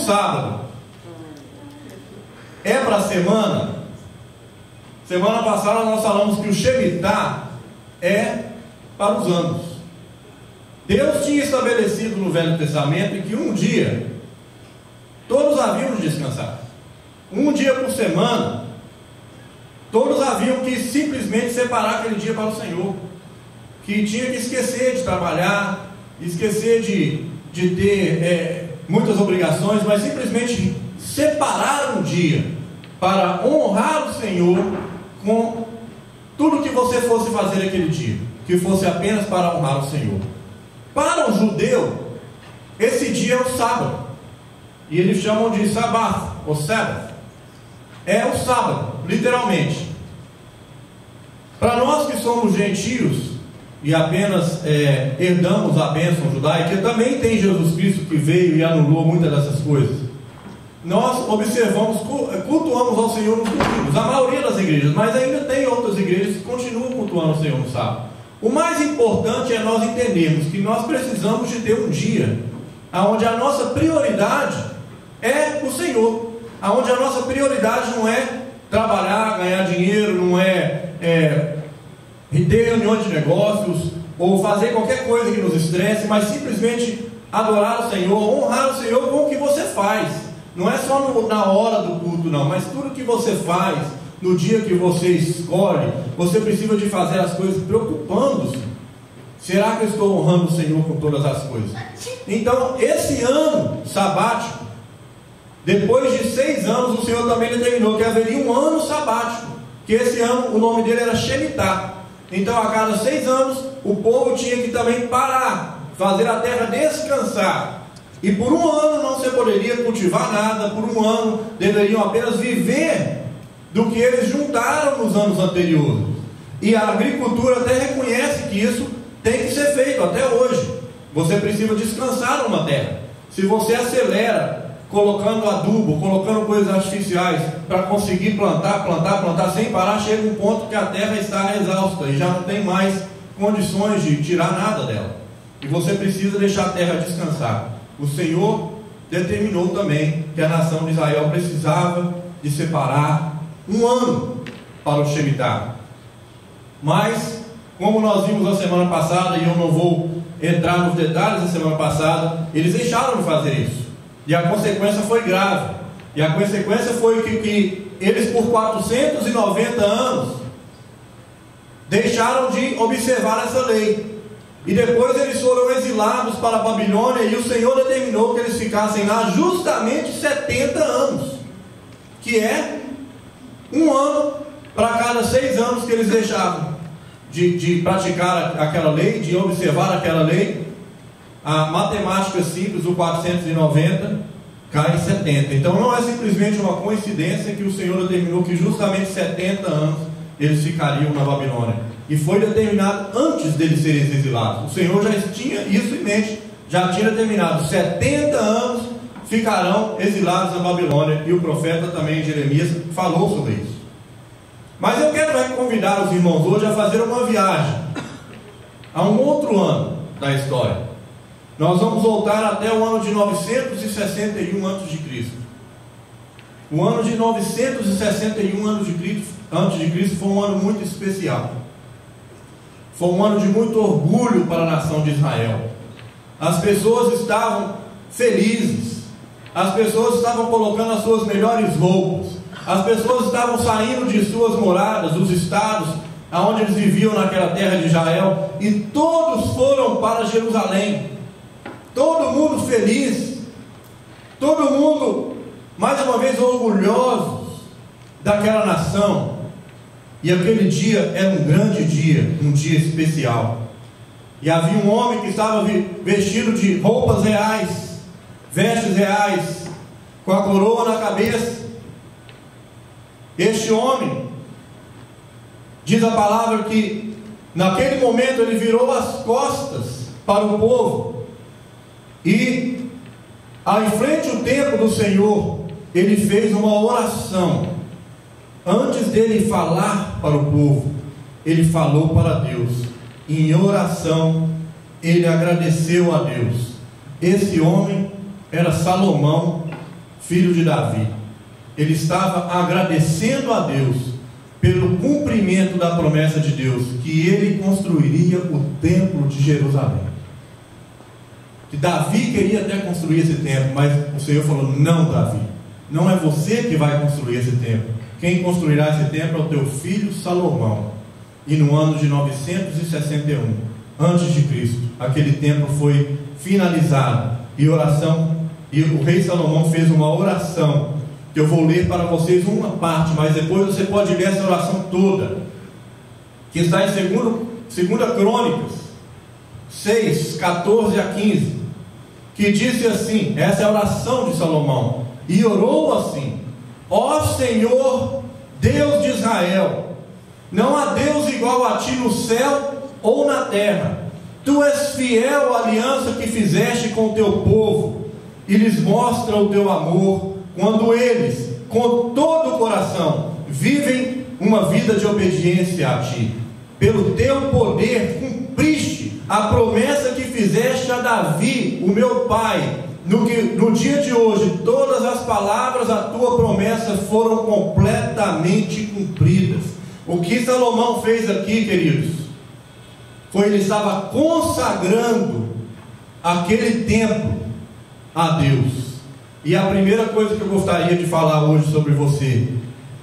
sábado é para a semana. Semana passada nós falamos que o Shemitah é para os anos. Deus tinha estabelecido no Velho Testamento que um dia todos haviam de descansar. Um dia por semana, todos haviam que simplesmente separar aquele dia para o Senhor. Que tinha que esquecer de trabalhar, esquecer de ter muitas obrigações, mas simplesmente separar um dia para honrar o Senhor com tudo que você fosse fazer aquele dia, que fosse apenas para honrar o Senhor. Para o judeu, esse dia é o sábado, e eles chamam de Sabbath, ou Sabbath. É o sábado, literalmente. Para nós que somos gentios e apenas herdamos a bênção judaica, também tem Jesus Cristo que veio e anulou muitas dessas coisas. Nós observamos, cultuamos ao Senhor nos domingos, a maioria das igrejas, mas ainda tem outras igrejas que continuam cultuando o Senhor no sábado. O mais importante é nós entendermos que nós precisamos de ter um dia onde a nossa prioridade é o Senhor, onde a nossa prioridade não é trabalhar, ganhar dinheiro, não é ter reuniões de negócios ou fazer qualquer coisa que nos estresse, mas simplesmente adorar o Senhor, honrar o Senhor com o que você faz. Não é só na hora do culto não, mas tudo que você faz no dia que você escolhe, você precisa de fazer as coisas preocupando-se. Será que eu estou honrando o Senhor com todas as coisas? Então esse ano sabático, depois de 6 anos, o Senhor também determinou que haveria um ano sabático, que esse ano o nome dele era Shemitah. Então a cada 6 anos o povo tinha que também parar, fazer a terra descansar. E por um ano não se poderia cultivar nada, por um ano deveriam apenas viver do que eles juntaram nos anos anteriores. E a agricultura até reconhece que isso tem que ser feito até hoje. Você precisa descansar numa terra. Se você acelera colocando adubo, colocando coisas artificiais para conseguir plantar sem parar, chega um ponto que a terra está exausta e já não tem mais condições de tirar nada dela. E você precisa deixar a terra descansar. O Senhor determinou também que a nação de Israel precisava de separar um ano para o Shemitah. Mas, como nós vimos na semana passada, e eu não vou entrar nos detalhes da semana passada, eles deixaram de fazer isso. E a consequência foi grave. E a consequência foi que eles, por 490 anos, deixaram de observar essa lei. E depois eles foram exilados para a Babilônia, e o Senhor determinou que eles ficassem lá justamente 70 anos, que é um ano para cada 6 anos que eles deixavam de praticar aquela lei, de observar aquela lei. A matemática simples, o 490 cai em 70. Então não é simplesmente uma coincidência que o Senhor determinou que justamente 70 anos eles ficariam na Babilônia. E foi determinado antes deles serem exilados. O Senhor já tinha isso em mente, já tinha determinado 70 anos ficarão exilados na Babilônia. E o profeta também, Jeremias, falou sobre isso. Mas eu quero convidar os irmãos hoje a fazer uma viagem a um outro ano da história. Nós vamos voltar até o ano de 961 a.C. O ano de 961 a.C. foi um ano muito especial. Foi um ano de muito orgulho para a nação de Israel. As pessoas estavam felizes. As pessoas estavam colocando as suas melhores roupas. As pessoas estavam saindo de suas moradas, dos estados onde eles viviam naquela terra de Israel, e todos foram para Jerusalém. Todo mundo feliz. Todo mundo, mais uma vez, orgulhosos daquela nação. E aquele dia era um grande dia, um dia especial. E havia um homem que estava vestido de roupas reais, vestes reais, com a coroa na cabeça. Este homem, diz a palavra que naquele momento ele virou as costas para o povo. E em frente ao templo do Senhor, ele fez uma oração. Antes dele falar para o povo, ele falou para Deus. Em oração, ele agradeceu a Deus. Esse homem era Salomão, filho de Davi, ele estava agradecendo a Deus pelo cumprimento da promessa de Deus, que ele construiria o templo de Jerusalém. Que Davi queria até construir esse templo, mas o Senhor falou: não, Davi, não é você que vai construir esse templo. Quem construirá esse templo é o teu filho Salomão. E no ano de 961 antes de Cristo, aquele templo foi finalizado, e o rei Salomão fez uma oração, que eu vou ler para vocês uma parte, mas depois você pode ler essa oração toda, que está em 2 Crônicas 6, 14 a 15, que disse assim, essa é a oração de Salomão, e orou assim: ó Senhor, Deus de Israel, não há Deus igual a ti no céu ou na terra. Tu és fiel à aliança que fizeste com o teu povo, e lhes mostra o teu amor, quando eles, com todo o coração, vivem uma vida de obediência a ti. Pelo teu poder cumpriste a promessa que fizeste a Davi, o meu pai. No dia de hoje, todas as palavras da tua promessa foram completamente cumpridas. O que Salomão fez aqui, queridos, ele estava consagrando aquele templo a Deus. E a primeira coisa que eu gostaria de falar hoje sobre você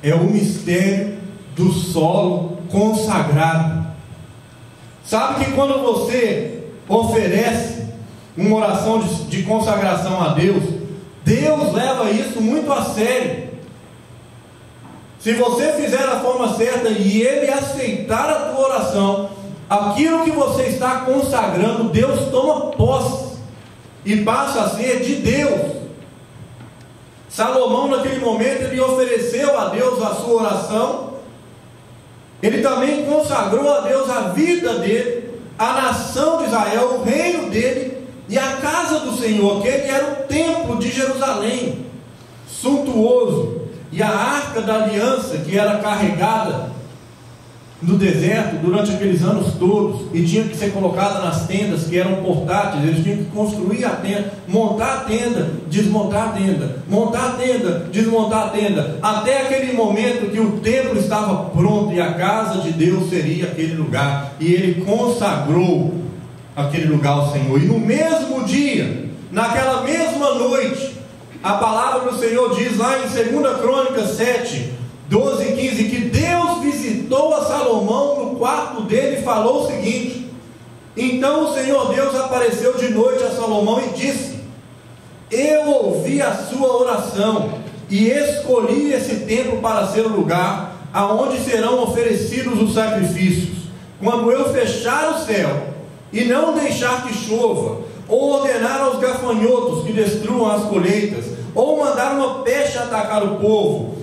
é o mistério do solo consagrado. Sabe que quando você oferece uma oração de consagração a Deus, Deus leva isso muito a sério. Se você fizer da forma certa e Ele aceitar a tua oração, aquilo que você está consagrando, Deus toma posse e passa a ser de Deus. Salomão, naquele momento, ele ofereceu a Deus a sua oração. Ele também consagrou a Deus a vida dele, a nação de Israel, o reino dele e a casa do Senhor, que ele era o templo de Jerusalém, suntuoso, e a arca da aliança, que era carregada no deserto durante aqueles anos todos, e tinha que ser colocada nas tendas que eram portáteis. Eles tinham que construir a tenda, montar a tenda, desmontar a tenda, montar a tenda, desmontar a tenda, até aquele momento que o templo estava pronto e a casa de Deus seria aquele lugar, e ele consagrou aquele lugar ao Senhor. E no mesmo dia, naquela mesma noite, a palavra do Senhor diz lá em 2 Crônicas 7, 12 e 15, que Deus visitou a Salomão no quarto dele e falou o seguinte: então o Senhor Deus apareceu de noite a Salomão e disse: eu ouvi a sua oração e escolhi esse templo para ser o lugar aonde serão oferecidos os sacrifícios. Quando eu fechar o céu e não deixar que chova, ou ordenar aos gafanhotos que destruam as colheitas, ou mandar uma peste atacar o povo,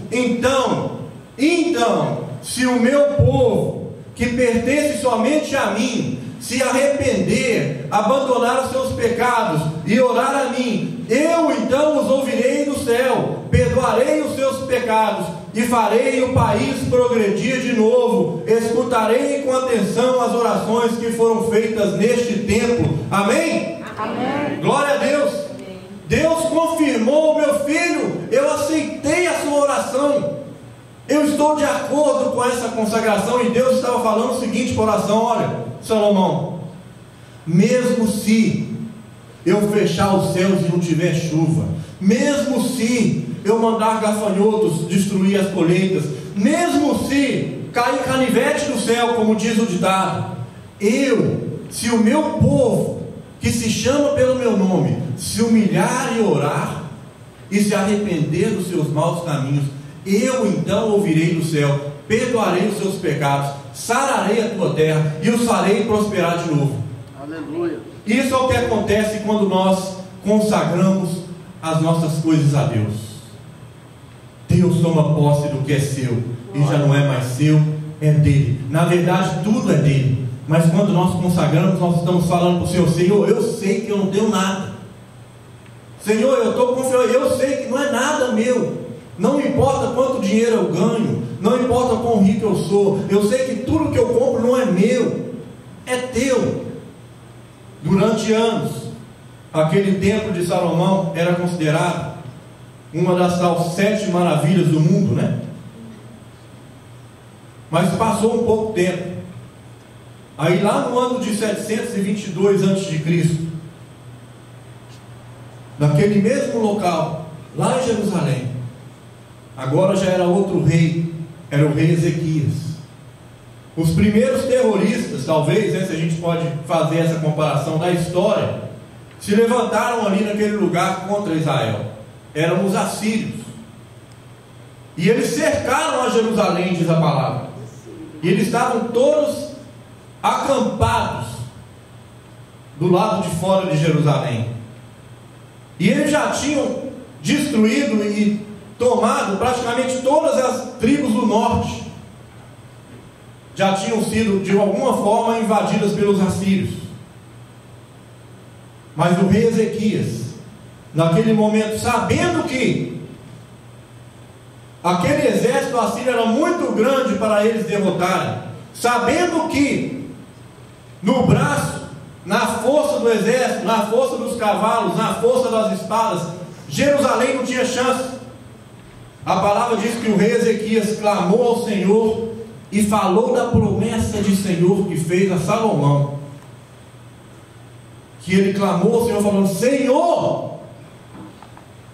então, se o meu povo, que pertence somente a mim, se arrepender, abandonar os seus pecados e orar a mim, eu então os ouvirei do céu, perdoarei os seus pecados e farei o país progredir de novo. Escutarei com atenção as orações que foram feitas neste templo. Amém? Amém. Glória a Deus. Amém. Deus confirmou: meu filho, eu aceitei a sua oração, eu estou de acordo com essa consagração. E Deus estava falando o seguinte para a oração: olha, Salomão, mesmo se eu fechar os céus e não tiver chuva, mesmo se eu mandar gafanhotos destruir as colheitas, mesmo se cair canivete do céu, como diz o ditado, se o meu povo, que se chama pelo meu nome, se humilhar e orar, e se arrepender dos seus maus caminhos, eu então ouvirei do céu, perdoarei os seus pecados, sararei a tua terra e os farei prosperar de novo. Aleluia. Isso é o que acontece quando nós consagramos as nossas coisas a Deus. Deus toma posse do que é seu, e já não é mais seu, é dele. Na verdade, tudo é dele. Mas quando nós consagramos, nós estamos falando para o Senhor: Senhor, eu sei que eu não tenho nada. Senhor, eu estou confiando, eu sei que não é nada meu. Não importa quanto dinheiro eu ganho, não importa quão rico eu sou, eu sei que tudo que eu compro não é meu, é teu. Durante anos, aquele templo de Salomão era considerado uma das tal 7 maravilhas do mundo, né? Mas passou um pouco tempo. Aí lá no ano de 722 a.C., naquele mesmo local, lá em Jerusalém, agora já era outro rei, era o rei Ezequias. Os primeiros terroristas, talvez, né, se a gente pode fazer essa comparação da história, se levantaram ali naquele lugar contra Israel. Eram os assírios. E eles cercaram a Jerusalém, diz a palavra. E eles estavam todos acampados do lado de fora de Jerusalém. E eles já tinham destruído e tomado praticamente todas as tribos do norte. Já tinham sido de alguma forma invadidas pelos assírios. Mas o rei Ezequias, naquele momento, sabendo que aquele exército assírio era muito grande para eles derrotarem, sabendo que no braço, na força do exército, na força dos cavalos, na força das espadas, Jerusalém não tinha chance. A palavra diz que o rei Ezequias clamou ao Senhor e falou da promessa de Senhor que fez a Salomão. Que ele clamou ao Senhor falando: Senhor,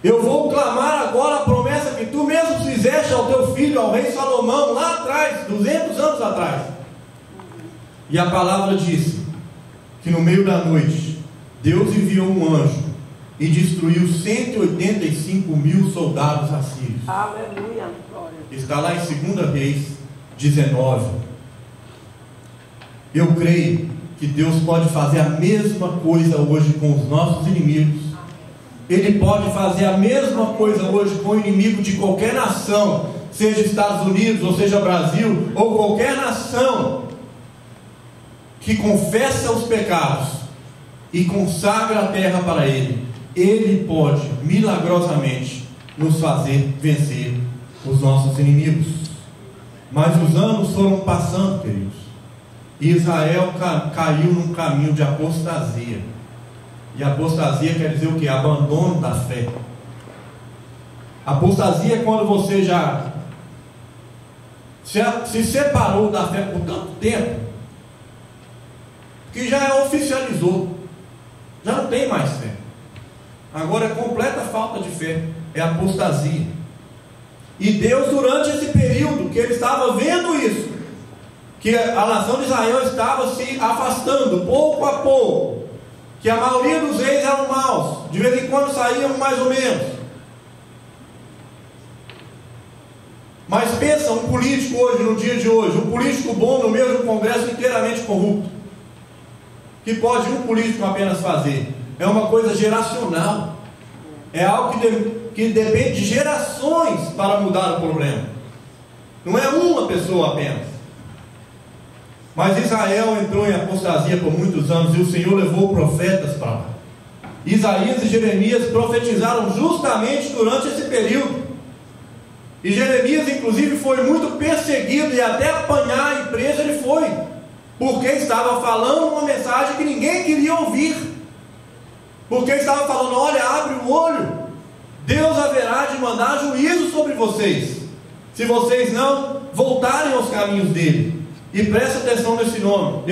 eu vou clamar agora a promessa que tu mesmo fizeste ao teu filho, ao rei Salomão, lá atrás, 200 anos atrás. E a palavra diz que no meio da noite Deus enviou um anjo e destruiu 185.000 soldados assírios. Aleluia. Está lá em 2 Reis 19. Eu creio que Deus pode fazer a mesma coisa hoje com os nossos inimigos. Ele pode fazer a mesma coisa hoje com o inimigo de qualquer nação, seja Estados Unidos, ou seja Brasil, ou qualquer nação que confessa os pecados e consagra a terra para Ele. Ele pode milagrosamente nos fazer vencer os nossos inimigos. Mas os anos foram passando, queridos, e Israel caiu num caminho de apostasia. E apostasia quer dizer o que? Abandono da fé. Apostasia é quando você já se separou da fé por tanto tempo que já oficializou, já não tem mais fé. Agora é completa falta de fé, é apostasia. E Deus, durante esse período que ele estava vendo isso, que a nação de Israel estava se afastando pouco a pouco, que a maioria dos reis eram maus, de vez em quando saíam mais ou menos. Mas pensa um político hoje, no dia de hoje, um político bom no meio de um congresso inteiramente corrupto. Que pode um político apenas fazer? É uma coisa geracional. É algo que depende de gerações para mudar o problema. Não é uma pessoa apenas. Mas Israel entrou em apostasia por muitos anos e o Senhor levou profetas para lá. Isaías e Jeremias profetizaram justamente durante esse período. E Jeremias inclusive foi muito perseguido e até apanhar e preso ele foi, porque estava falando uma mensagem que ninguém queria ouvir. Porque estava falando: olha, abre o olho, Deus haverá de mandar juízo sobre vocês, se vocês não voltarem aos caminhos dele. E presta atenção nesse número,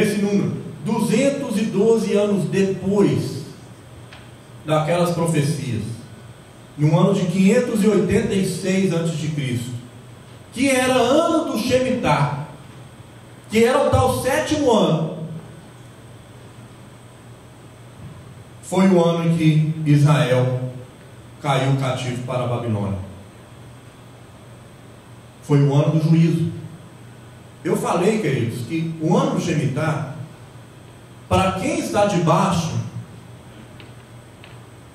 212 anos depois daquelas profecias, no ano de 586 a.C., que era ano do Shemitah, que era o tal 7º ano, foi o ano em que Israel caiu cativo para a Babilônia. Foi o ano do juízo. Eu falei, queridos, que o ano do Shemitah, para quem está debaixo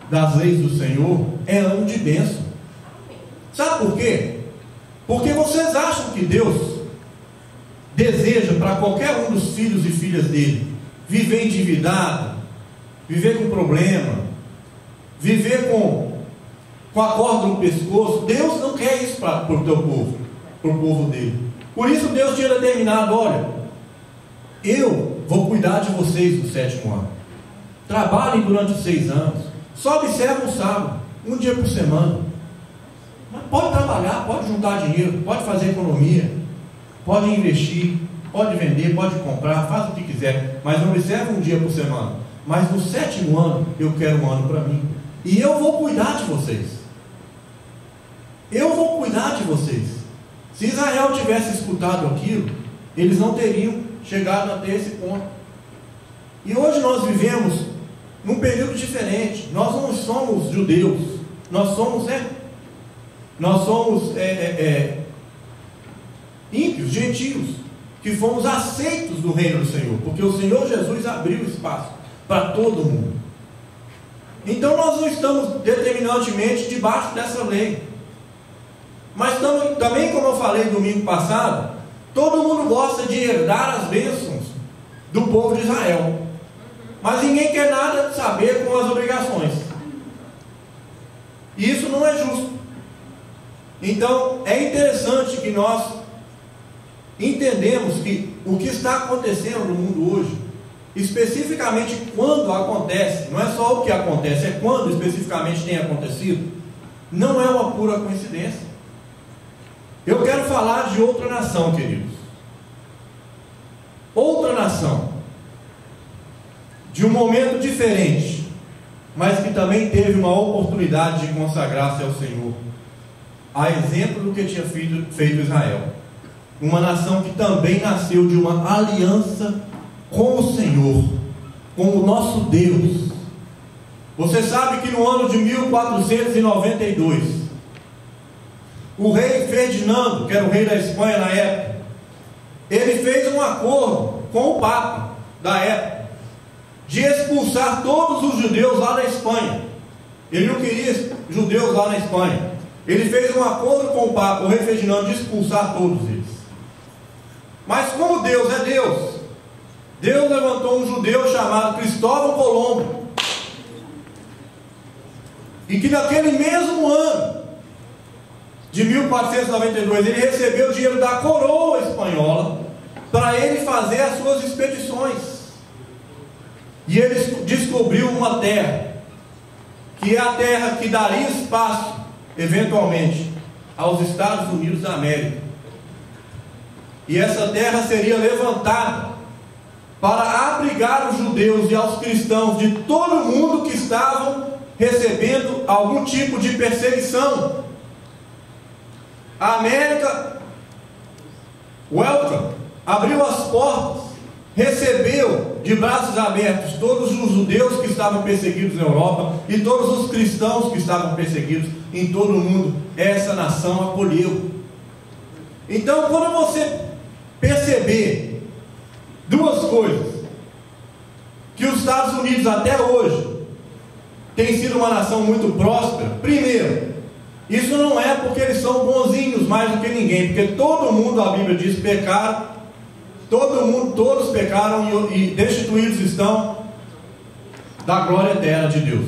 das leis do Senhor, é ano de bênção. Sabe por quê? Porque vocês acham que Deus deseja para qualquer um dos filhos e filhas dele viver endividado, viver com problema, viver com a corda no pescoço? Deus não quer isso para o teu povo, para o povo dele. Por isso Deus tinha determinado: olha, eu vou cuidar de vocês no 7º ano. Trabalhem durante os 6 anos. Só observam o sábado, um dia por semana. Mas pode trabalhar, pode juntar dinheiro, pode fazer economia, pode investir, pode vender, pode comprar, faz o que quiser, mas não me serve um dia por semana. Mas no 7º ano, eu quero um ano para mim. E eu vou cuidar de vocês. Eu vou cuidar de vocês. Se Israel tivesse escutado aquilo, eles não teriam chegado até esse ponto. E hoje nós vivemos num período diferente. Nós não somos judeus. Nós somos, ímpios, gentios, que fomos aceitos do reino do Senhor, porque o Senhor Jesus abriu espaço para todo mundo. Então nós não estamos determinantemente debaixo dessa lei, mas também, como eu falei domingo passado, todo mundo gosta de herdar as bênçãos do povo de Israel, mas ninguém quer nada saber com as obrigações, e isso não é justo. Então é interessante que nós entendemos que o que está acontecendo no mundo hoje, especificamente quando acontece, não é só o que acontece, é quando especificamente tem acontecido, não é uma pura coincidência. Eu quero falar de outra nação, queridos. Outra nação, de um momento diferente, mas que também teve uma oportunidade de consagrar-se ao Senhor, a exemplo do que tinha feito Israel. Uma nação que também nasceu de uma aliança com o Senhor, com o nosso Deus. Você sabe que no ano de 1492, o rei Ferdinando, que era o rei da Espanha na época, ele fez um acordo com o Papa da época, de expulsar todos os judeus lá da Espanha. Ele não queria judeus lá na Espanha. Ele fez um acordo com o Papa, o rei Ferdinando, de expulsar todos eles. Mas como Deus é Deus, Deus levantou um judeu chamado Cristóvão Colombo, e que naquele mesmo ano de 1492 ele recebeu o dinheiro da coroa espanhola para ele fazer as suas expedições. E ele descobriu uma terra, que é a terra que daria espaço eventualmente aos Estados Unidos da América. E essa terra seria levantada para abrigar os judeus e aos cristãos de todo o mundo que estavam recebendo algum tipo de perseguição. A América, welcome, abriu as portas, recebeu de braços abertos todos os judeus que estavam perseguidos na Europa e todos os cristãos que estavam perseguidos em todo o mundo. Essa nação acolheu. Então, quando você perceber duas coisas, que os Estados Unidos até hoje tem sido uma nação muito próspera. Primeiro, isso não é porque eles são bonzinhos mais do que ninguém, porque todo mundo, a Bíblia diz, pecaram, todos pecaram e destituídos estão da glória eterna de Deus.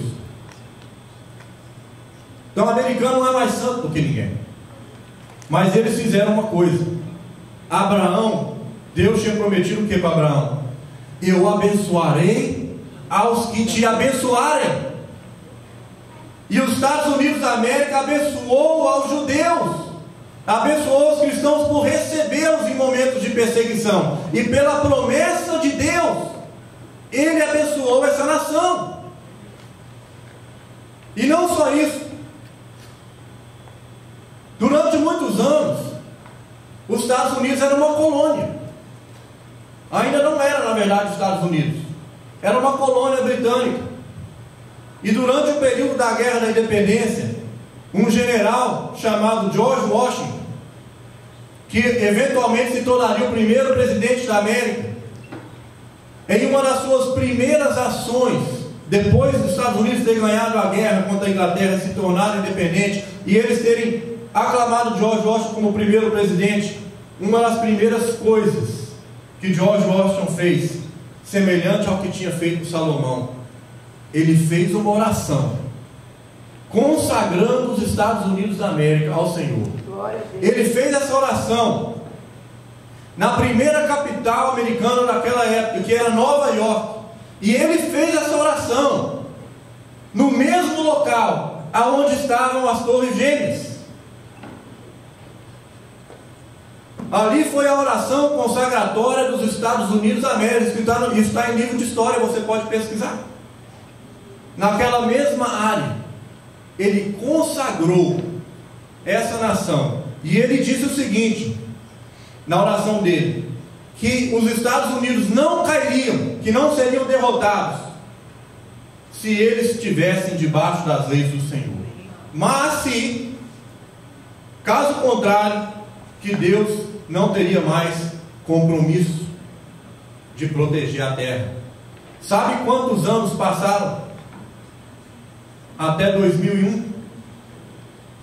Então o americano não é mais santo do que ninguém, mas eles fizeram uma coisa. Abraão, Deus tinha prometido o que para Abraão? Eu abençoarei aos que te abençoarem. E os Estados Unidos da América abençoou aos judeus, abençoou os cristãos por recebê-los em momentos de perseguição, e pela promessa de Deus, Ele abençoou essa nação. E não só isso, durante muitos anos, os Estados Unidos era uma colônia. Ainda não era, na verdade, os Estados Unidos, era uma colônia britânica. E durante o período da Guerra da Independência, um general chamado George Washington, que eventualmente se tornaria o primeiro presidente da América, em uma das suas primeiras ações, depois dos Estados Unidos terem ganhado a guerra contra a Inglaterra, se tornarem independentes, e eles terem aclamado George Washington como primeiro presidente, uma das primeiras coisas que George Washington fez, semelhante ao que tinha feito Salomão, ele fez uma oração consagrando os Estados Unidos da América ao Senhor. Ele fez essa oração na primeira capital americana daquela época, que era Nova York, e ele fez essa oração no mesmo local aonde estavam as Torres Gêmeas. Ali foi a oração consagratória dos Estados Unidos da América. Isso está em livro de história, você pode pesquisar. Naquela mesma área, ele consagrou essa nação. E ele disse o seguinte, na oração dele, que os Estados Unidos não cairiam, que não seriam derrotados, se eles estivessem debaixo das leis do Senhor. Mas se, caso contrário, que Deus não teria mais compromisso de proteger a terra. Sabe quantos anos passaram? Até 2001?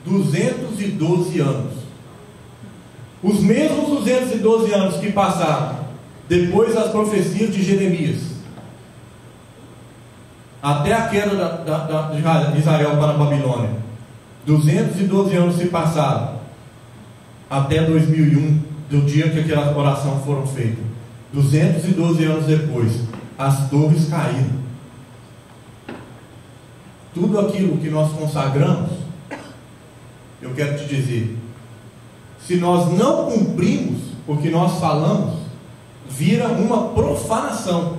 212 anos. Os mesmos 212 anos que passaram depois das profecias de Jeremias, até a queda de Israel para a Babilônia. 212 anos se passaram até 2001, do dia que aquela oração foram feitas. 212 anos depois, as torres caíram. Tudo aquilo que nós consagramos, eu quero te dizer, se nós não cumprimos o que nós falamos, vira uma profanação.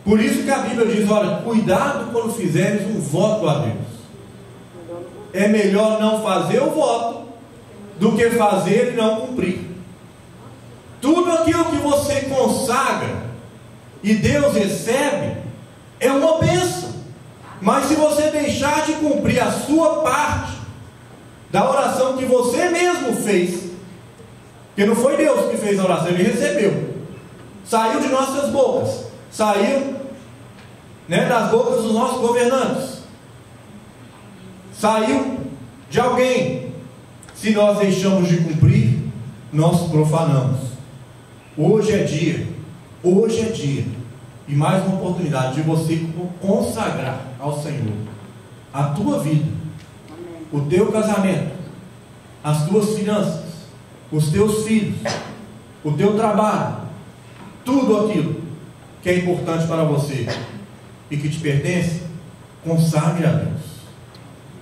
Por isso que a Bíblia diz, olha, cuidado quando fizeres um voto a Deus. É melhor não fazer o voto do que fazer e não cumprir. Tudo aquilo que você consagra e Deus recebe é uma bênção. Mas se você deixar de cumprir a sua parte da oração que você mesmo fez, porque não foi Deus que fez a oração, Ele recebeu, saiu de nossas bocas, saiu das bocas dos nossos governantes, saiu de alguém. Se nós deixamos de cumprir, nós profanamos. Hoje é dia, e mais uma oportunidade de você consagrar ao Senhor a tua vida, o teu casamento, as tuas finanças, os teus filhos, o teu trabalho, tudo aquilo que é importante para você e que te pertence. Consagre a Deus.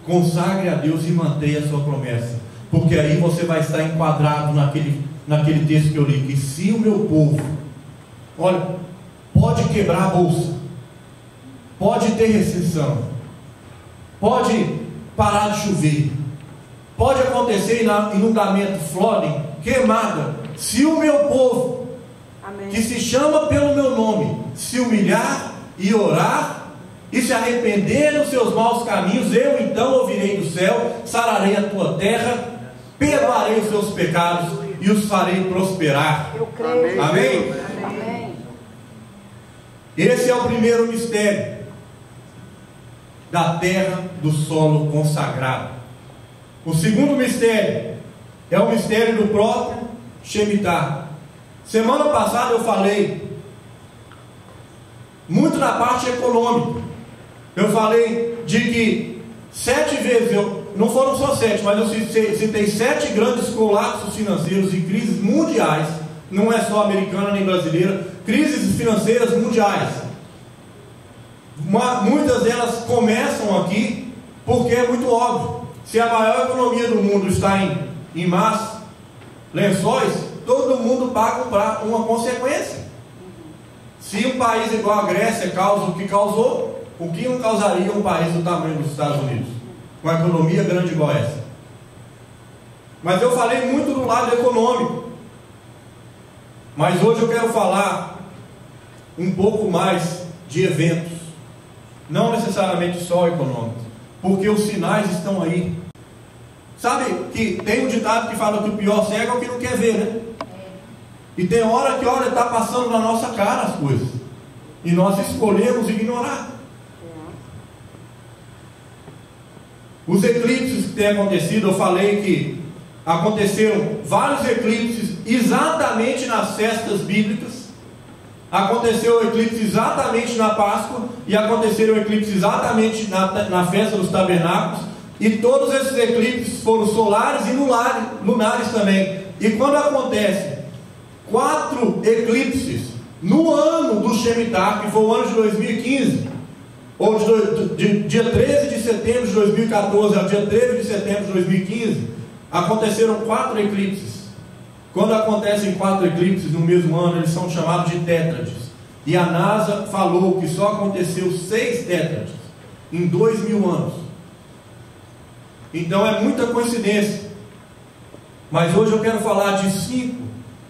Consagre a Deus e mantenha a sua promessa, porque aí você vai estar enquadrado naquele texto que eu li, que se o meu povo, olha, pode quebrar a bolsa, pode ter recessão, pode parar de chover, pode acontecer inundamento, flooding, queimada, se o meu povo, amém, que se chama pelo meu nome, se humilhar e orar e se arrepender dos seus maus caminhos, eu então ouvirei do céu, sararei a tua terra, perdoarei os seus pecados e os farei prosperar. Eu creio. Amém? Amém. Esse é o primeiro mistério da terra do solo consagrado. O segundo mistério é o mistério do próprio Shemitah. Semana passada eu falei muito na parte econômica. Eu falei de que 7 vezes, não foram só 7, mas eu citei 7 grandes colapsos financeiros e crises mundiais, não é só americana nem brasileira, crises financeiras mundiais. Muitas delas começam aqui porque é muito óbvio. Se a maior economia do mundo está em más lençóis, todo mundo paga uma consequência. Se um país igual a Grécia causa o que causou, o que não causaria um país do tamanho dos Estados Unidos, com uma economia grande igual essa? Mas eu falei muito do lado econômico, mas hoje eu quero falar um pouco mais de eventos, não necessariamente só econômicos, porque os sinais estão aí. Sabe que tem um ditado que fala que o pior cego é o que não quer ver, né? E tem hora que, olha, está passando na nossa cara as coisas, e nós escolhemos ignorar. Os eclipses que têm acontecido, eu falei que aconteceram vários eclipses exatamente nas festas bíblicas. Aconteceu o eclipse exatamente na Páscoa, e aconteceram eclipses exatamente na festa dos tabernáculos, e todos esses eclipses foram solares e lunares também. E quando acontece 4 eclipses no ano do Shemitah, que foi o ano de 2015, ou de dia 13 de setembro de 2014 ao dia 13 de setembro de 2015, aconteceram 4 eclipses. Quando acontecem 4 eclipses no mesmo ano, eles são chamados de tétrades. E a NASA falou que só aconteceu 6 tétrades em 2000 anos. Então é muita coincidência. Mas hoje eu quero falar de 5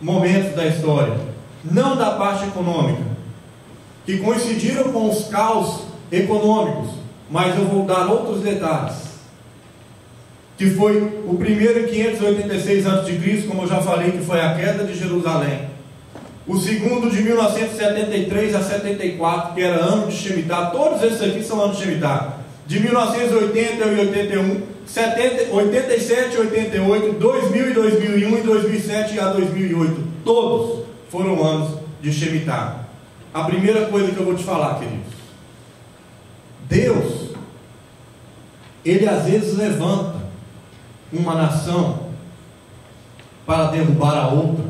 momentos da história, não da parte econômica, que coincidiram com os caos econômicos, mas eu vou dar outros detalhes. Que foi o primeiro em 586 a.C., como eu já falei, que foi a queda de Jerusalém. O segundo de 1973 a 74, que era ano de Shemitah. Todos esses aqui são anos de Shemitah. De 1980 e 81, 87 e 88, 2000 e 2001 e 2007 a 2008. Todos foram anos de Shemitah. A primeira coisa que eu vou te falar, queridos. Deus, Ele às vezes levanta uma nação para derrubar a outra.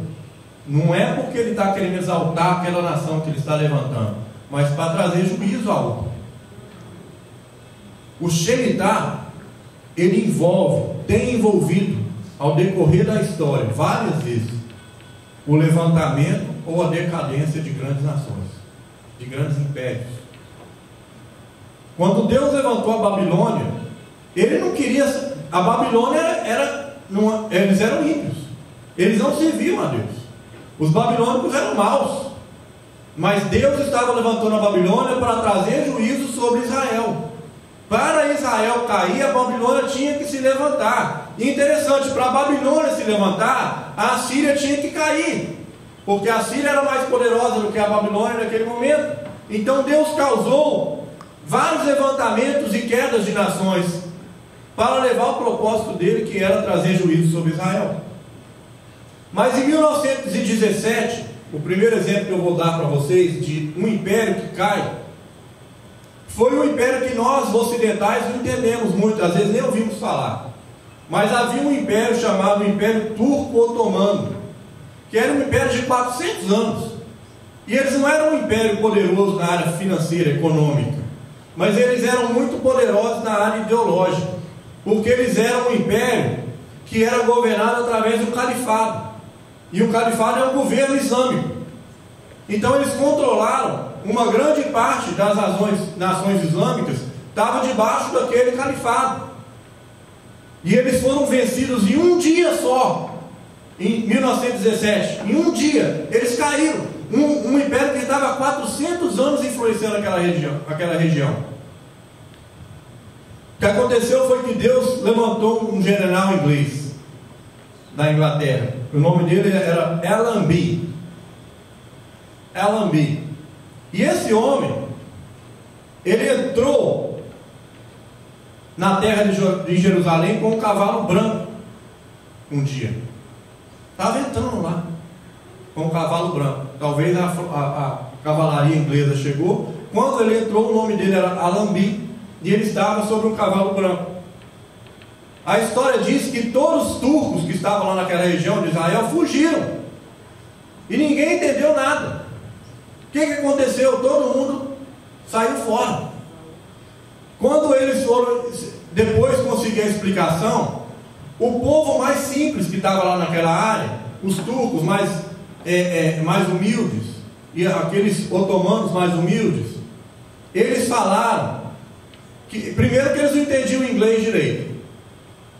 Não é porque Ele está querendo exaltar aquela nação que Ele está levantando, mas para trazer juízo a outra. O Shemitah, ele tem envolvido, ao decorrer da história, várias vezes, o levantamento ou a decadência de grandes nações, de grandes impérios. Quando Deus levantou a Babilônia, Ele não queria... A Babilônia eles eram ímpios, eles não serviam a Deus. Os babilônicos eram maus, mas Deus estava levantando a Babilônia para trazer juízo sobre Israel. Para Israel cair, a Babilônia tinha que se levantar. E interessante, para a Babilônia se levantar, a Assíria tinha que cair, porque a Síria era mais poderosa do que a Babilônia naquele momento. Então Deus causou vários levantamentos e quedas de nações para levar o propósito dele, que era trazer juízo sobre Israel. Mas em 1917, o primeiro exemplo que eu vou dar para vocês de um império que cai, foi um império que nós ocidentais não entendemos muito, às vezes nem ouvimos falar. Mas havia um império chamado Império Turco-Otomano, que era um império de 400 anos. E eles não eram um império poderoso na área financeira, econômica, mas eles eram muito poderosos na área ideológica, porque eles eram um império que era governado através do califado. E o califado é um governo islâmico. Então eles controlaram uma grande parte das nações islâmicas, estava debaixo daquele califado. E eles foram vencidos em um dia só, em 1917. Em um dia, eles caíram. Um império que estava há 400 anos influenciando aquela região. O que aconteceu foi que Deus levantou um general inglês da Inglaterra. O nome dele era Allenby. E esse homem, ele entrou na terra de Jerusalém com um cavalo branco um dia. Estava entrando lá com um cavalo branco. Talvez a cavalaria inglesa chegou. Quando ele entrou, o nome dele era Allenby, e ele estava sobre um cavalo branco. A história diz que todos os turcos que estavam lá naquela região de Israel fugiram, e ninguém entendeu nada. O que aconteceu? Todo mundo saiu fora. Quando eles foram depois conseguir a explicação, o povo mais simples que estava lá naquela área, os turcos mais humildes, e aqueles otomanos mais humildes, eles falaram que, primeiro, que eles não entendiam o inglês direito.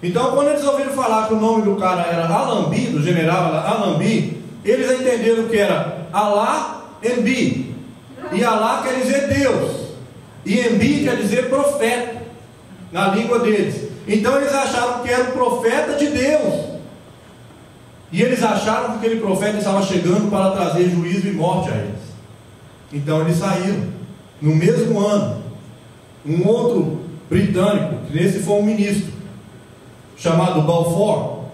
Então, quando eles ouviram falar que o nome do cara era Allenby, do general Allenby, eles entenderam que era Allah Embi. E Allah quer dizer Deus, e Embi quer dizer profeta na língua deles. Então eles acharam que era o profeta de Deus, e eles acharam que aquele profeta estava chegando para trazer juízo e morte a eles. Então eles saíram. No mesmo ano, um outro britânico, que nesse foi um ministro, chamado Balfour,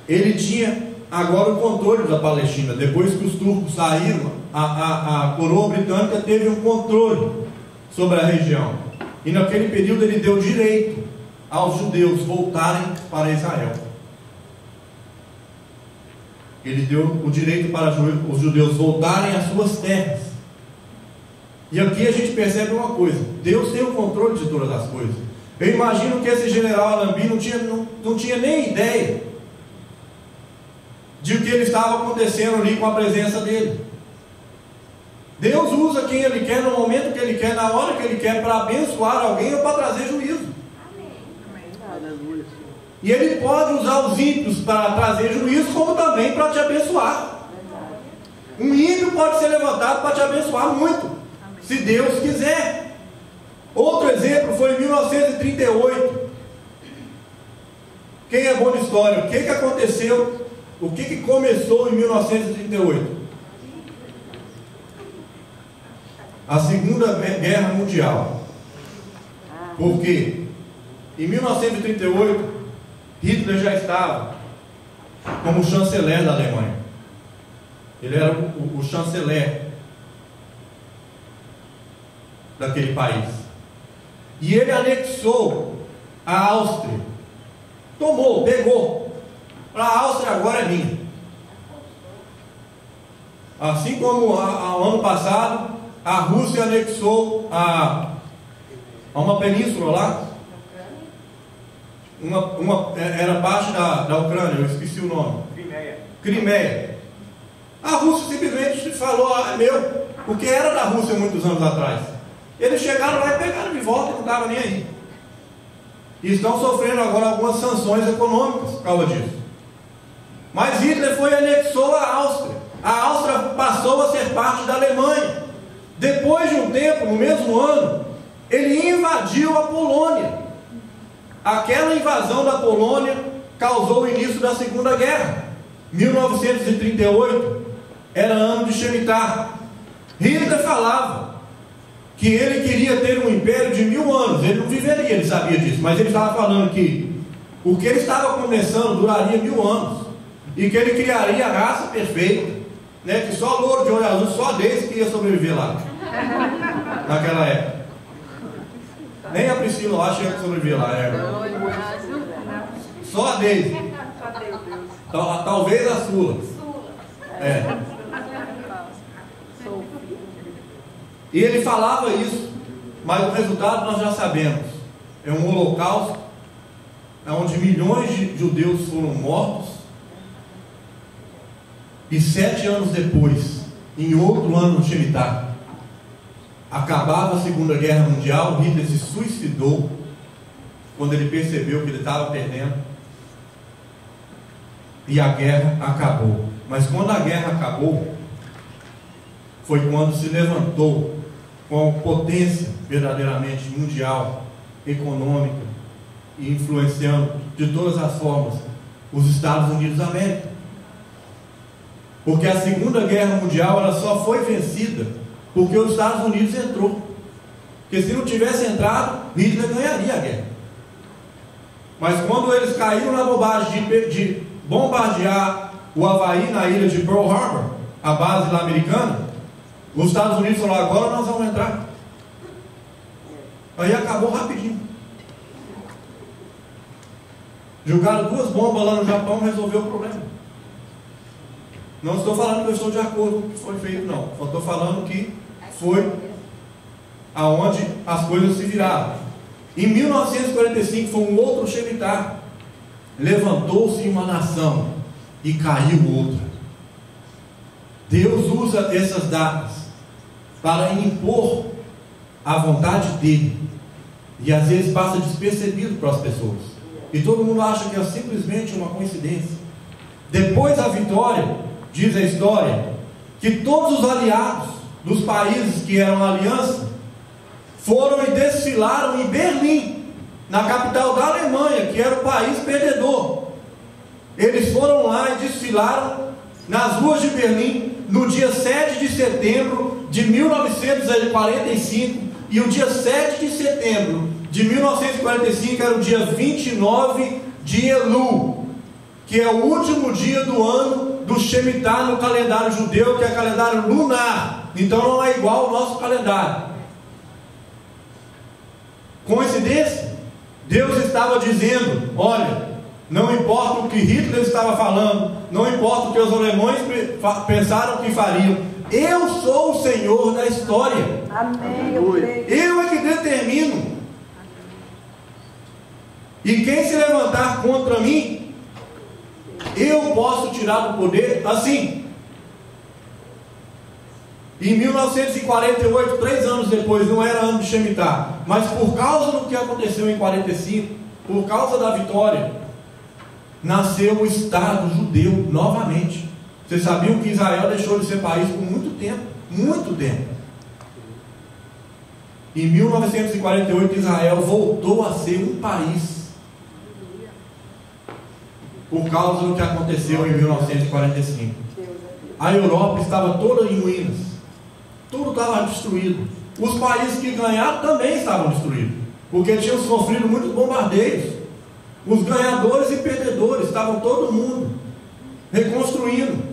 ele tinha agora o controle da Palestina. Depois que os turcos saíram, a coroa britânica teve um controle sobre a região, e naquele período ele deu direito aos judeus voltarem para Israel. Ele deu o direito para os judeus voltarem às suas terras. E aqui a gente percebe uma coisa: Deus tem o controle de todas as coisas. Eu imagino que esse general Allenby não tinha nem ideia de que ele estava acontecendo ali com a presença dele. Deus usa quem Ele quer, no momento que Ele quer, na hora que Ele quer, para abençoar alguém ou para trazer juízo. E Ele pode usar os ímpios para trazer juízo, como também para te abençoar. Um ímpio pode ser levantado para te abençoar muito, se Deus quiser. Outro exemplo foi em 1938. Quem é bom de história? O que aconteceu? O que começou em 1938? A Segunda Guerra Mundial. Por quê? Em 1938, Hitler já estava como chanceler da Alemanha. Ele era o chanceler daquele país. E ele anexou a Áustria. Pegou. A Áustria agora é minha. Assim como ao ano passado, a Rússia anexou a uma península lá. Era parte da Ucrânia, eu esqueci o nome. Crimeia. A Rússia simplesmente falou: ah, é meu. Porque era da Rússia muitos anos atrás. Eles chegaram lá e pegaram de volta e não estavam nem aí. E estão sofrendo agora algumas sanções econômicas por causa disso. Mas Hitler foi e anexou a Áustria. A Áustria passou a ser parte da Alemanha. Depois de um tempo, no mesmo ano, ele invadiu a Polônia. Aquela invasão da Polônia causou o início da Segunda Guerra. 1938 era ano de Shemitah. Hitler falava que ele queria ter um império de 1000 anos. Ele não viveria, ele sabia disso, mas ele estava falando que o que ele estava começando duraria 1000 anos, e que ele criaria a raça perfeita, né? Que só louro de olho azul, só desse que ia sobreviver lá naquela época. Nem a Priscila, eu acho que ia sobreviver lá. Só a Deise. Talvez a Sula. E ele falava isso, mas o resultado nós já sabemos. É um holocausto, onde milhões de judeus foram mortos. E 7 anos depois, em outro ano de Shemitah, acabava a Segunda Guerra Mundial. Hitler se suicidou quando ele percebeu que ele estava perdendo, e a guerra acabou. Mas quando a guerra acabou, foi quando se levantou com potência verdadeiramente mundial, econômica, e influenciando de todas as formas os Estados Unidos da América. Porque a Segunda Guerra Mundial ela só foi vencida porque os Estados Unidos entrou. Porque se não tivesse entrado, Hitler ganharia a guerra. Mas quando eles caíram na bobagem de bombardear o Havaí na ilha de Pearl Harbor, a base lá americana, os Estados Unidos falaram: agora nós vamos entrar. Aí acabou rapidinho. Jogaram 2 bombas lá no Japão e resolveu o problema. Não estou falando que eu estou de acordo com o que foi feito, não. Só estou falando que foi aonde as coisas se viraram. Em 1945 foi um outro Shemitah. Levantou-se uma nação e caiu outra. Deus usa essas datas para impor a vontade dele, e às vezes passa despercebido para as pessoas, e todo mundo acha que é simplesmente uma coincidência. Depois da vitória, diz a história, que todos os aliados dos países que eram aliança foram e desfilaram em Berlim, na capital da Alemanha, que era o país perdedor. Eles foram lá e desfilaram nas ruas de Berlim no dia 7 de setembro de 1945, e o dia 7 de setembro de 1945 era o dia 29 de Elul, que é o último dia do ano do Shemitah no calendário judeu, que é calendário lunar. Então não é igual ao nosso calendário. Coincidência? Deus estava dizendo: olha, não importa o que Hitler estava falando, não importa o que os alemães pensaram que fariam, eu sou o Senhor da história. Amém. Eu é que determino. E quem se levantar contra mim, Eu posso tirar do poder assim. Em 1948, 3 anos depois, não era ano de Shemitah, mas por causa do que aconteceu em 45, por causa da vitória, nasceu o Estado judeu novamente. Vocês sabiam que Israel deixou de ser país por muito tempo, muito tempo. Em 1948, Israel voltou a ser um país, por causa do que aconteceu em 1945. A Europa estava toda em ruínas, tudo estava destruído. Os países que ganharam também estavam destruídos, porque tinham sofrido muitos bombardeios. Os ganhadores e perdedores estavam todo mundo reconstruindo.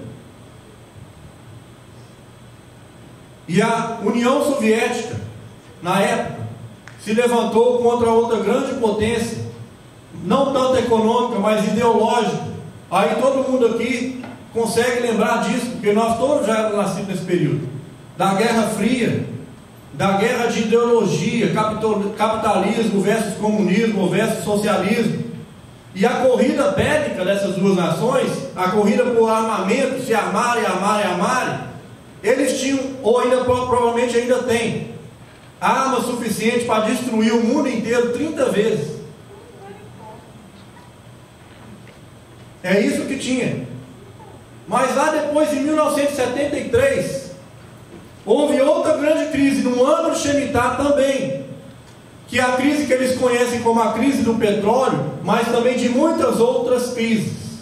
E a União Soviética, na época, se levantou contra outra grande potência, não tanto econômica, mas ideológica. Aí todo mundo aqui consegue lembrar disso, porque nós todos já éramos nascidos nesse período da Guerra Fria, da guerra de ideologia, capitalismo versus comunismo versus socialismo. E a corrida bélica dessas duas nações, a corrida por armamento, se armarem, eles tinham, ou ainda provavelmente ainda têm, arma suficiente para destruir o mundo inteiro 30 vezes. É isso que tinha. Mas lá depois, em 1973, houve outra grande crise, no ano de Shemitah também, que é a crise que eles conhecem como a crise do petróleo, mas também de muitas outras crises.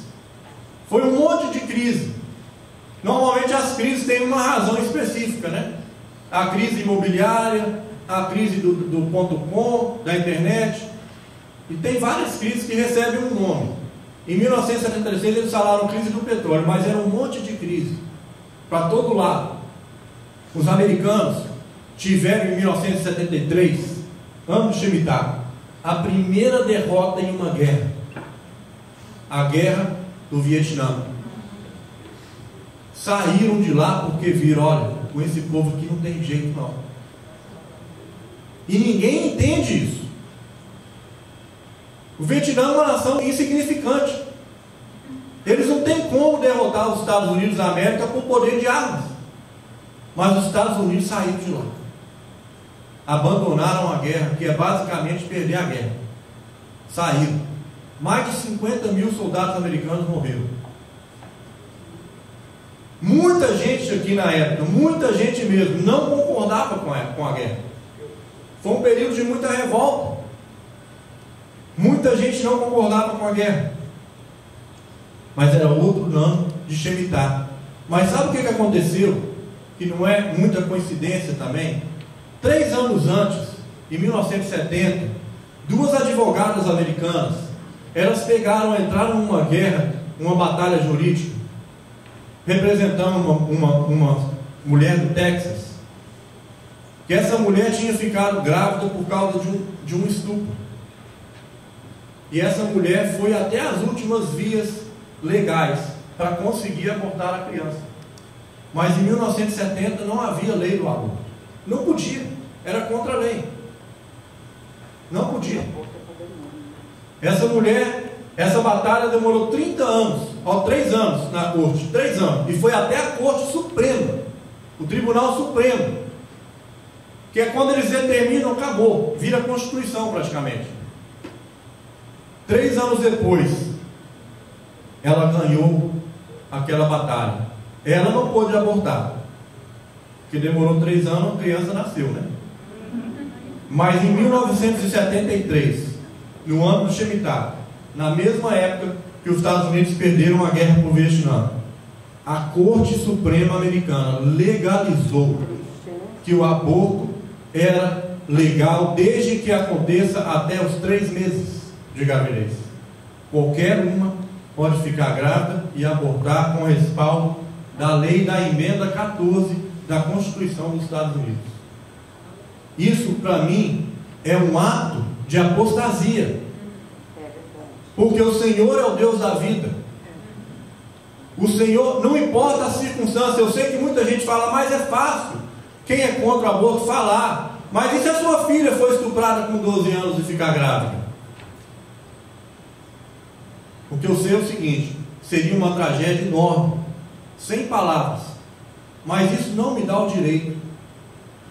Foi um monte de crise. Normalmente as crises têm uma razão específica, né? A crise imobiliária, a crise do .com, da internet, e tem várias crises que recebem um nome. Em 1976 eles falaram crise do petróleo, mas era um monte de crise para todo lado. Os americanos tiveram em 1973, ano de Shemitah, a primeira derrota em uma guerra, a guerra do Vietnã. Saíram de lá porque viram, olha, com esse povo aqui não tem jeito não. E ninguém entende isso. O Vietnã é uma nação insignificante. Eles não têm como derrotar os Estados Unidos da América por poder de armas. Mas os Estados Unidos saíram de lá. Abandonaram a guerra, que é basicamente perder a guerra. Saíram. Mais de 50 mil soldados americanos morreram. Muita gente aqui na época, muita gente mesmo, não concordava com a guerra. Foi um período de muita revolta. Muita gente não concordava com a guerra. Mas era outro ano de Shemitah. Mas sabe o que aconteceu? Que não é muita coincidência também. 3 anos antes, em 1970, 2 advogadas americanas, elas entraram numa guerra, uma batalha jurídica, representando uma mulher do Texas, que essa mulher tinha ficado grávida por causa de um estupro. E essa mulher foi até as últimas vias legais para conseguir abortar a criança. Mas em 1970 não havia lei do aborto. Não podia. Era contra a lei. Não podia. Essa mulher, essa batalha demorou 30 anos, 3 anos na corte, 3 anos. E foi até a Corte Suprema, o Tribunal Supremo, que é quando eles determinam, acabou, vira Constituição praticamente. 3 anos depois, ela ganhou aquela batalha. Ela não pôde abortar, porque demorou 3 anos, a criança nasceu, né? Mas em 1973, no ano do Shemitah, na mesma época que os Estados Unidos perderam a guerra para o Vietnã, a Corte Suprema Americana legalizou que o aborto era legal desde que aconteça até os 3 meses de gravidez. Qualquer uma pode ficar grávida e abortar com respaldo da lei da emenda 14 da Constituição dos Estados Unidos. Isso para mim é um ato de apostasia, porque o Senhor é o Deus da vida. O Senhor, não importa a circunstância. Eu sei que muita gente fala, mas é fácil, quem é contra o aborto falar, mas e se a sua filha foi estuprada com 12 anos e ficar grávida? Porque eu sei o seguinte, seria uma tragédia enorme, sem palavras. Mas isso não me dá o direito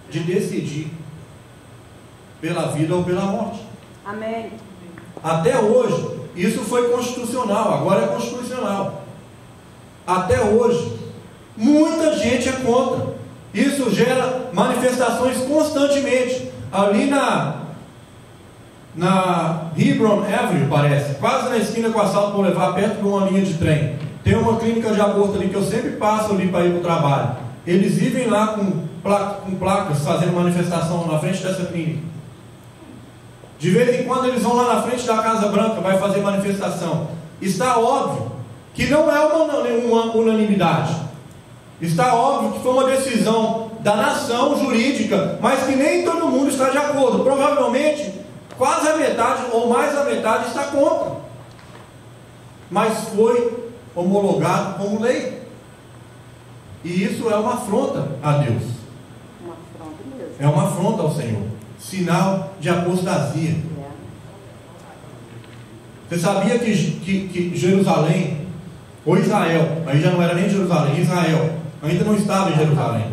de decidir pela vida ou pela morte. Amém. Até hoje, isso foi constitucional, agora é constitucional. Até hoje, muita gente é contra. Isso gera manifestações constantemente. Ali na Hebron Avenue, parece, quase na esquina com a South Boulevard, perto de uma linha de trem, tem uma clínica de aborto ali que eu sempre passo ali para ir para o trabalho. Eles vivem lá com placas fazendo manifestação na frente dessa clínica. De vez em quando eles vão lá na frente da Casa Branca, vai fazer manifestação. Está óbvio que não é uma unanimidade. Está óbvio que foi uma decisão da nação jurídica, mas que nem todo mundo está de acordo. Provavelmente, quase a metade ou mais da metade está contra. Mas foi homologado como lei. E isso é uma afronta a Deus. Uma afronta mesmo. É uma afronta ao Senhor. Sinal de apostasia. Você sabia que Jerusalém, ou Israel, aí já não era nem Jerusalém, Israel, ainda não estava em Jerusalém.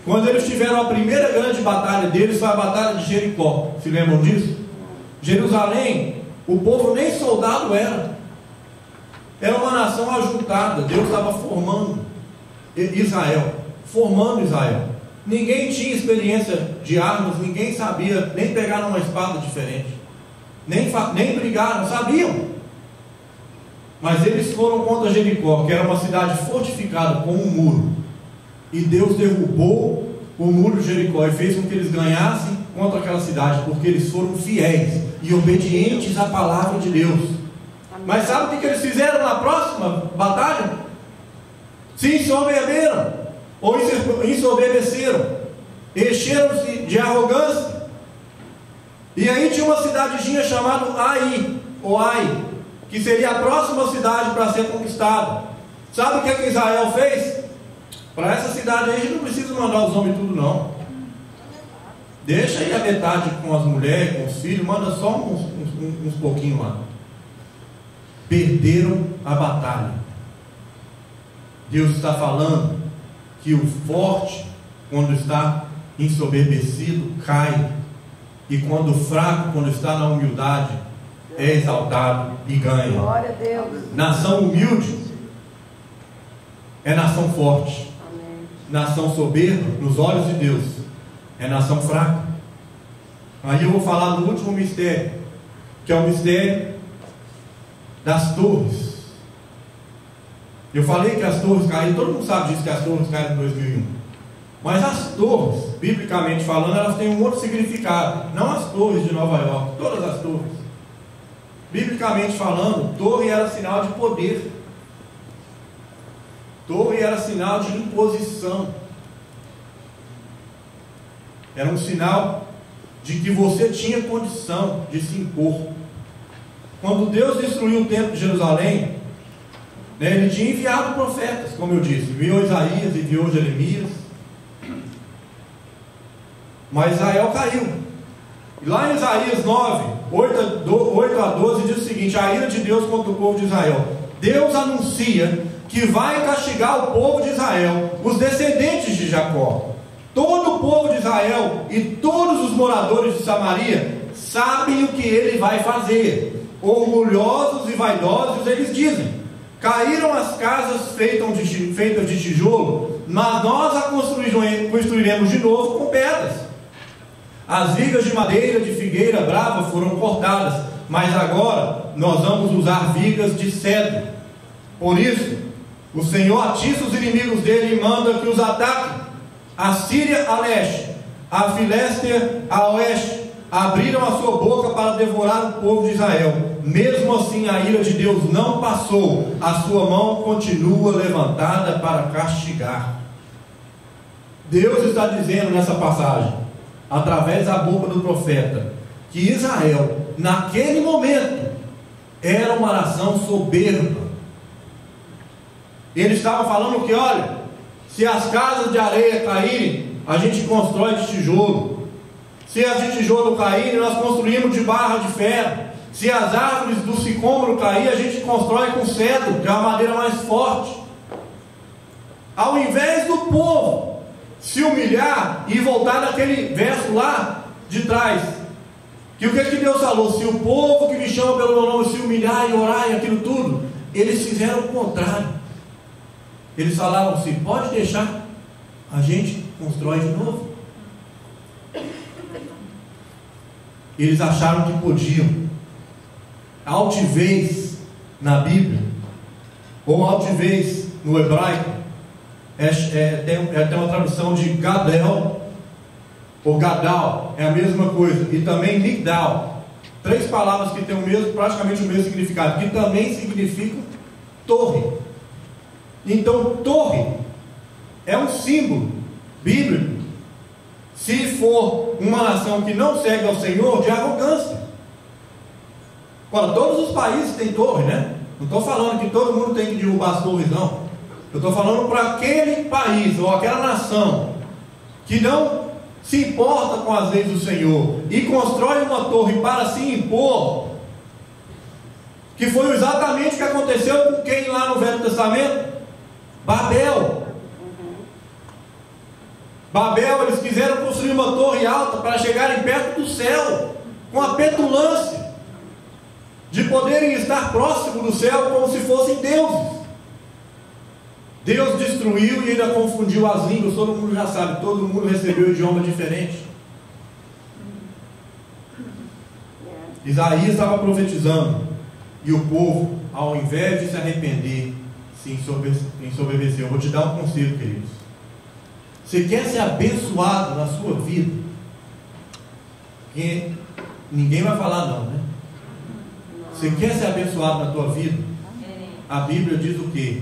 Quando eles tiveram a primeira grande batalha deles, foi a batalha de Jericó. Se lembram disso? Jerusalém, o povo nem soldado era. Era uma nação ajuntada. Deus estava formando Israel. Formando Israel. Ninguém tinha experiência de armas, ninguém sabia nem pegar numa espada diferente. Nem brigar, não sabiam. Mas eles foram contra Jericó, que era uma cidade fortificada com um muro. E Deus derrubou o muro de Jericó e fez com que eles ganhassem contra aquela cidade, porque eles foram fiéis e obedientes à palavra de Deus. Mas sabe o que eles fizeram na próxima batalha? Se ensoberberam, ou ensoberbeceram, encheram-se de arrogância. E aí tinha uma cidadezinha chamada Ai, ou Ai, que seria a próxima cidade para ser conquistada. Sabe o que Israel fez? Para essa cidade aí a gente não precisa mandar os homens tudo não. Deixa aí a metade com as mulheres, com os filhos, manda só uns pouquinhos lá. Perderam a batalha. Deus está falando que o forte, quando está ensoberbecido, cai. E quando o fraco, quando está na humildade, é exaltado e ganha. Glória a Deus. Nação humilde é nação forte. Amém. Nação soberba, nos olhos de Deus, é nação fraca. Aí eu vou falar do último mistério, que é o mistério das torres. Eu falei que as torres caíram, todo mundo sabe disso, que as torres caíram em 2001. Mas as torres, biblicamente falando, elas têm um outro significado. Não as torres de Nova York, todas as torres. Biblicamente falando, torre era sinal de poder. Torre era sinal de imposição. Era um sinal de que você tinha condição de se impor. Quando Deus destruiu o templo de Jerusalém, Ele tinha enviado profetas, como eu disse. Enviou Isaías, enviou Jeremias. Mas Israel caiu. E lá em Isaías 9, 8 a 12 diz o seguinte: a ira de Deus contra o povo de Israel. Deus anuncia que vai castigar o povo de Israel, os descendentes de Jacó. Todo o povo de Israel e todos os moradores de Samaria sabem o que ele vai fazer. Orgulhosos e vaidosos eles dizem: caíram as casas feitas de tijolo, mas nós a construiremos de novo com pedras. As vigas de madeira de figueira brava foram cortadas, mas agora nós vamos usar vigas de cedro. Por isso, o Senhor atiça os inimigos dele e manda que os ataquem. A Síria a leste, a Filéstia a oeste, abriram a sua boca para devorar o povo de Israel. Mesmo assim a ira de Deus não passou, a sua mão continua levantada para castigar. Deus está dizendo nessa passagem, através da boca do profeta, que Israel, naquele momento, era uma nação soberba. Ele estava falando que, olha, se as casas de areia caírem, a gente constrói de tijolo. Se as de tijolo caírem, nós construímos de barra de ferro. Se as árvores do sicômoro cair, a gente constrói com cedro, que é uma madeira mais forte. Ao invés do povo se humilhar e voltar naquele verso lá de trás, que o que Deus falou? Se o povo que me chama pelo meu nome se humilhar e orar e aquilo tudo, eles fizeram o contrário. Eles falaram assim: pode deixar, a gente constrói de novo. Eles acharam que podiam. Altivez na Bíblia, ou altivez no hebraico, tem uma tradução de Gadel ou Gadal, é a mesma coisa, e também Migdal, 3 palavras que têm praticamente o mesmo significado, que também significam torre. Então, torre é um símbolo bíblico, se for uma nação que não segue ao Senhor, de arrogância. Ora, todos os países têm torre, né? Não estou falando que todo mundo tem que derrubar as torres, não. Eu estou falando para aquele país ou aquela nação que não se importa com as leis do Senhor e constrói uma torre para se impor, que foi exatamente o que aconteceu com quem lá no Velho Testamento? Babel. Babel, eles quiseram construir uma torre alta para chegarem perto do céu, com a petulância de poderem estar próximo do céu como se fossem deuses. Deus destruiu e ainda confundiu as línguas. Todo mundo já sabe, todo mundo recebeu um idioma diferente. Isaías estava profetizando, e o povo, ao invés de se arrepender, se ensoberbeceu. Eu vou te dar um conselho, queridos. Você quer ser abençoado na sua vida? Porque ninguém vai falar não, né? Você quer ser abençoado na tua vida? A Bíblia diz o quê?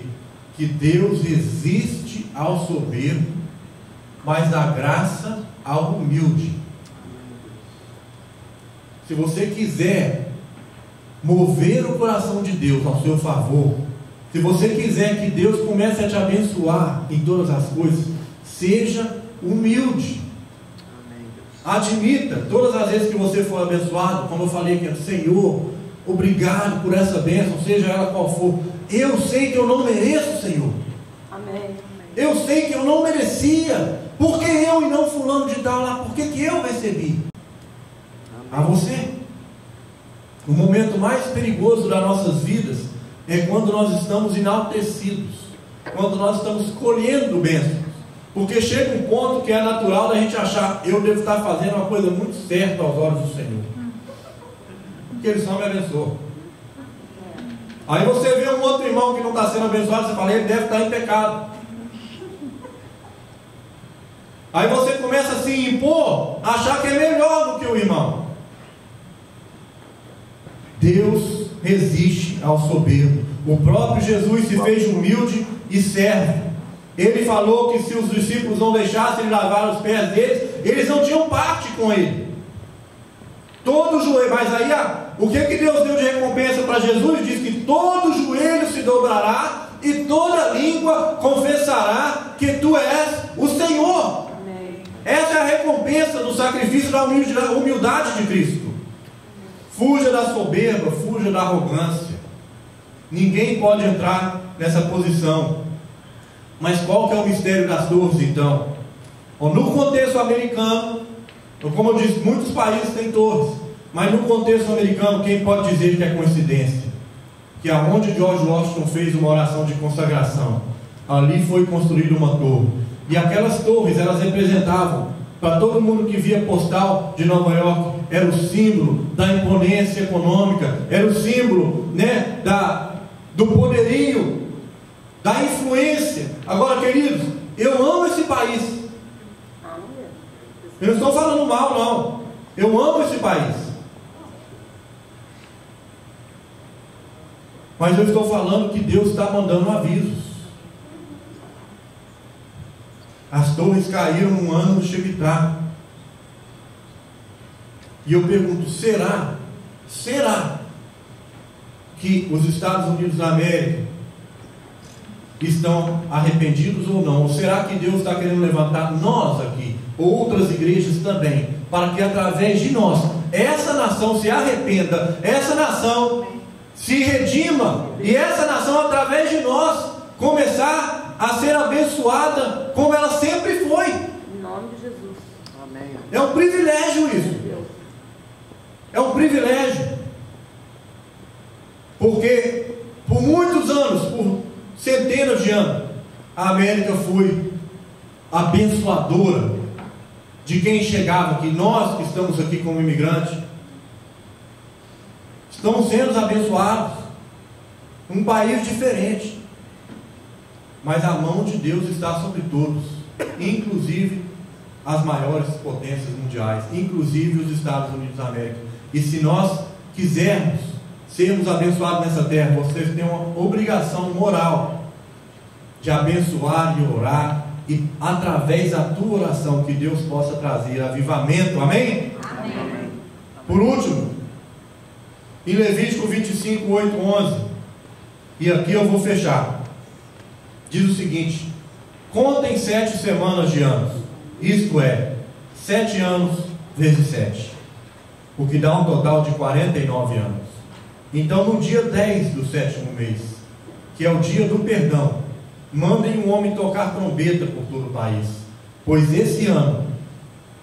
Que Deus resiste ao soberbo, mas dá graça ao humilde. Se você quiser mover o coração de Deus ao seu favor, se você quiser que Deus comece a te abençoar em todas as coisas, seja humilde. Admita, todas as vezes que você for abençoado, como eu falei aqui, Senhor, obrigado por essa bênção, seja ela qual for. Eu sei que eu não mereço, Senhor. Amém. Eu sei que eu não merecia. Por que eu e não fulano de tal lá? Por que eu recebi? A você. O momento mais perigoso das nossas vidas é quando nós estamos enaltecidos, quando nós estamos colhendo bênçãos. Porque chega um ponto que é natural da gente achar: eu devo estar fazendo uma coisa muito certa aos olhos do Senhor, porque Ele só me abençoou. Aí você vê um outro irmão que não está sendo abençoado, você fala: ele deve estar em pecado. Aí você começa a se impor, a achar que é melhor do que o irmão. Deus resiste ao soberbo. O próprio Jesus se fez humilde e servo. Ele falou que se os discípulos não deixassem ele lavar os pés deles, eles não tinham parte com ele. Todo joelho, mas aí o que Deus deu de recompensa para Jesus? Diz que todo joelho se dobrará e toda língua confessará que tu és o Senhor. Amém. Essa é a recompensa do sacrifício da humildade de Cristo. Fuja da soberba, fuja da arrogância. Ninguém pode entrar nessa posição. Mas qual que é o mistério das torres então? No contexto americano, como eu disse, muitos países têm torres, mas no contexto americano, quem pode dizer que é coincidência? Que aonde George Washington fez uma oração de consagração, ali foi construída uma torre. E aquelas torres, elas representavam, para todo mundo que via postal de Nova York, era o símbolo da imponência econômica, era o símbolo, né, do poderio, da influência. Agora, queridos, eu amo esse país. Eu não estou falando mal, não. Eu amo esse país. Mas eu estou falando que Deus está mandando avisos. As torres caíram no ano do Shemitah. E eu pergunto: será que os Estados Unidos da América estão arrependidos ou não? Ou será que Deus está querendo levantar nós aqui, outras igrejas também, para que através de nós essa nação se arrependa, essa nação se redima, e essa nação, através de nós, começar a ser abençoada como ela sempre foi. Em nome de Jesus. Amém. É um privilégio isso. É um privilégio. Porque por muitos anos, por centenas de anos, a América foi abençoadora de quem chegava aqui. Nós que estamos aqui como imigrantes, estamos sendo abençoados. Um país diferente, mas a mão de Deus está sobre todos, inclusive as maiores potências mundiais, inclusive os Estados Unidos da América. E se nós quisermos sermos abençoados nessa terra, vocês têm uma obrigação moral de abençoar e orar, e através da tua oração que Deus possa trazer avivamento. Amém? Amém. Por último, em Levítico 25, 8, 11, e aqui eu vou fechar, diz o seguinte: contem 7 semanas de anos, isto é, 7 anos vezes 7, o que dá um total de 49 anos. Então, no dia 10 do 7º mês, que é o dia do perdão, mandem um homem tocar trombeta por todo o país, pois esse ano,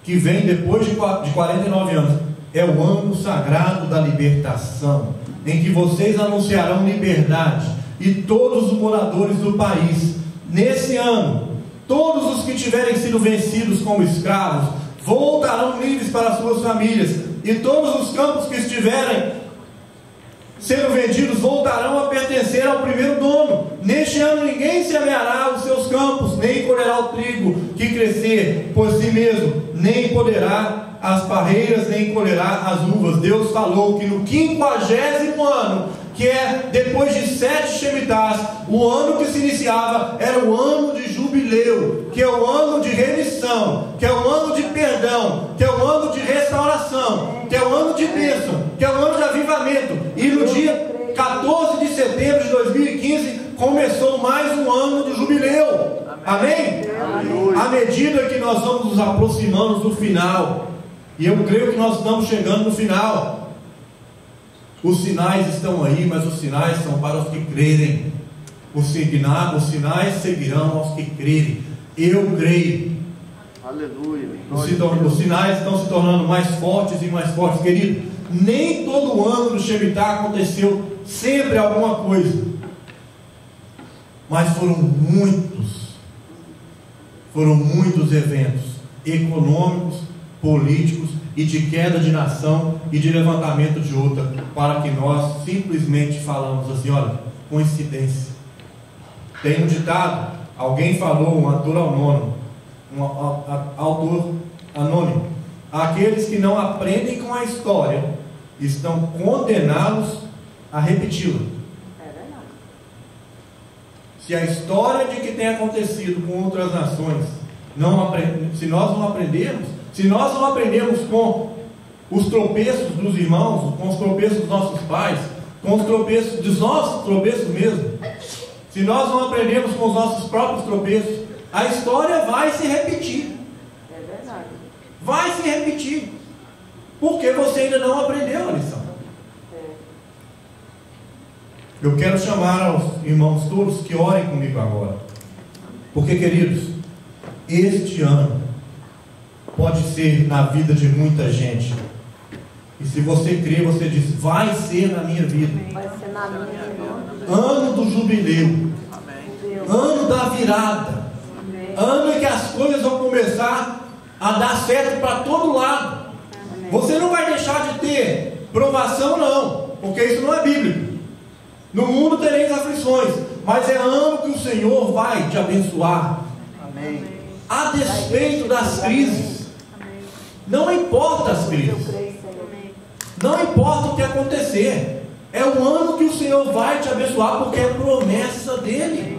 que vem depois de 49 anos, é o ano sagrado da libertação, em que vocês anunciarão liberdade, e todos os moradores do país, nesse ano, todos os que tiverem sido vencidos como escravos, voltarão livres para suas famílias, e todos os campos que estiverem sendo vendidos voltarão a pertencer ao primeiro dono. Neste ano ninguém semeará os seus campos, nem colherá o trigo que crescer por si mesmo, nem poderá as parreiras, nem colherá as uvas. Deus falou que no 50º ano, que é depois de 7 Shemitás, o ano que se iniciava era o ano de jubileu, que é o ano de remissão, que é o ano de perdão, que é o ano de restauração, que é o ano de bênção, que é o ano de avivamento. E no dia 14 de setembro de 2015 começou mais um ano do jubileu. Amém? Amém? À medida que nós vamos nos aproximando do final, e eu creio que nós estamos chegando no final, os sinais estão aí, mas os sinais são para os que crerem. Os sinais seguirão aos que crerem. Eu creio. Aleluia. Os sinais estão se tornando mais fortes e mais fortes, querido. Nem todo ano do Shemitah aconteceu sempre alguma coisa, mas foram muitos eventos econômicos, políticos e de queda de nação e de levantamento de outra, para que nós simplesmente falamos assim: olha, coincidência. Tem um ditado, alguém falou, um autor anônimo: aqueles que não aprendem com a história estão condenados a repeti-la. Se a história de que tem acontecido com outras nações, se nós não aprendemos com os tropeços dos irmãos, com os tropeços dos nossos pais, com os tropeços dos nossos tropeços mesmo, se nós não aprendemos com os nossos próprios tropeços, a história vai se repetir. É verdade. Vai se repetir, porque você ainda não aprendeu a lição. Eu quero chamar aos irmãos todos que orem comigo agora, porque, queridos, este ano pode ser na vida de muita gente, e se você crer, você diz: vai ser na minha vida. Vai ser na minha vida. Ano do jubileu, ano da virada, ano em que as coisas vão começar a dar certo para todo lado. Você não vai deixar de ter provação, não, porque isso não é bíblico. No mundo tereis aflições, mas é ano que o Senhor vai te abençoar. Amém. A despeito das crises. Não importa as crises, não importa o que acontecer, é o ano que o Senhor vai te abençoar, porque é promessa dele.